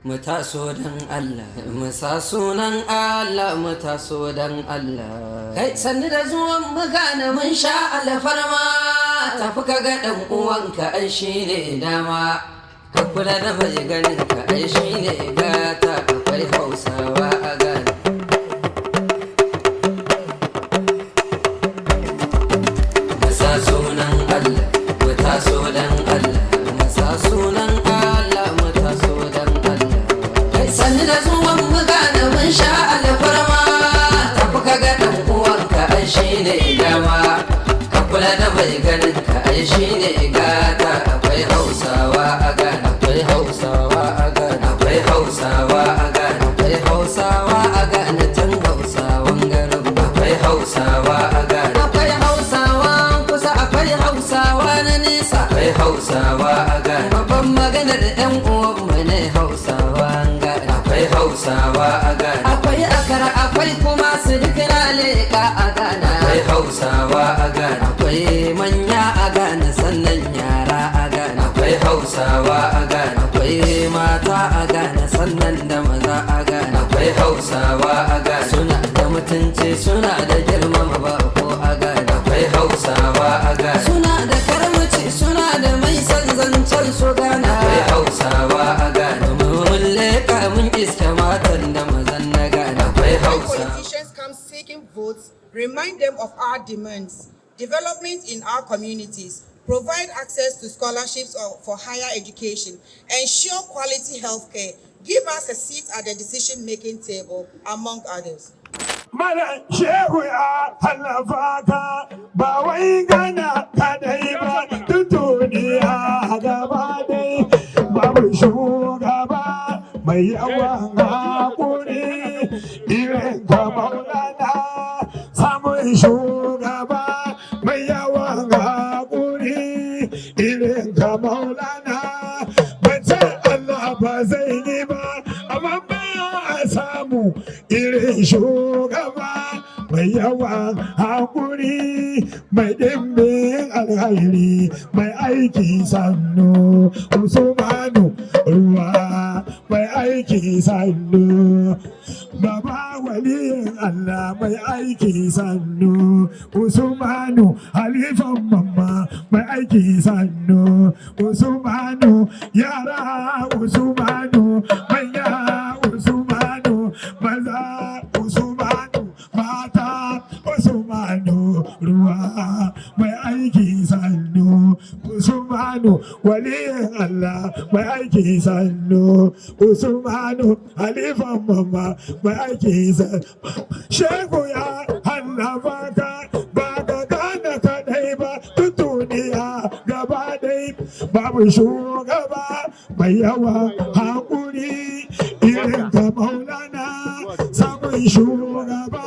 Mutaso dan Allah, musasunan Allah, mutaso dan Allah. Kai sanni da zuwan magana mun sha alfarma, tafi ka ga dan uwanka ai shine dama. Ka kula da mai ganin ka ai shine gata, akwai Hausawa a gani. Musasunan Allah, mutaso dan Allah, musasunan Allah, mutaso dan Allah. Sanni da zuwan magana mun sha alfarma, tafi ka ga dan uwanka ai shine dama. Ka kula da mai ganin ka ai shine gata, akwai Hausawa a gani, akwai Hausawa a gani, akwai Hausawa a gani, akwai Hausawa a gani, tun Hausawan garin akwai Hausawa a gani, akwai Hausawa kusa, akwai Hausawa na nesa, akwai Hausawa a gani. Babban maganar yan uwan mu ne Hausawa akwai Hausawa a Ghana, akwai Akara, akwai kuma Sidikira Leka a Ghana, akwai Hausawa a Ghana, akwai manya a Ghana, sannan yara a Ghana, akwai Hausawa a Ghana, akwai mata a Ghana, sannan da maza a Ghana, akwai Hausawa a Ghana. Suna da mutunci, suna da girmama bako a Ghana, akwai Hausawa a Ghana. Suna da karamci, suna da mai son zancen su Ghana, akwai Hausawa a Ghana. Politicians come seeking votes, remind them of our demands, development in our communities, provide access to scholarships for higher education, ensure quality healthcare, give us a seat at the decision-making table, among others. Mara shehu ya halafaka ba wai Ghana kadai ba, duniya gaba dai babu shugaba mai yawan hakuri irin ka Maulana. Samun shugaba mai yawan hakuri irin ka Maulana. Bace Allah ba zai yi ba, amma ba a samu irin shugaba mai yawan hakuri, mai dimbin alhairi, mai aiki sannu. Usmanu ruwa mai aiki sannu, baba waliyin Allah mai aiki sannu. Usmanu halifan mamma mai aiki sannu. Usmanu yara, Usmanu manya, Usmanu maza, Usmanu mata, Usmanu ruwa mai aiki sannu. Usmanu waliyin Allah mai aiki sannu. Usmanu halifan mamma mai aiki sannu. Shehu ya hannafaka ba ka Ghana kadai ba, duniya gaba dai babu shugaba mai yawa hakuri irin ka Maulana. Samun shugaba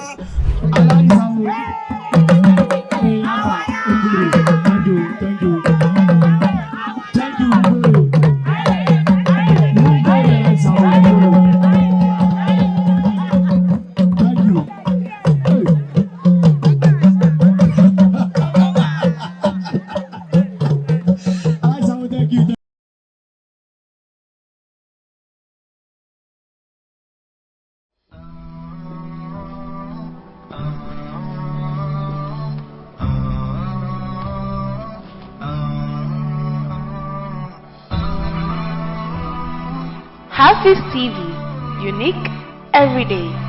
HAFIZ TV, unique every day.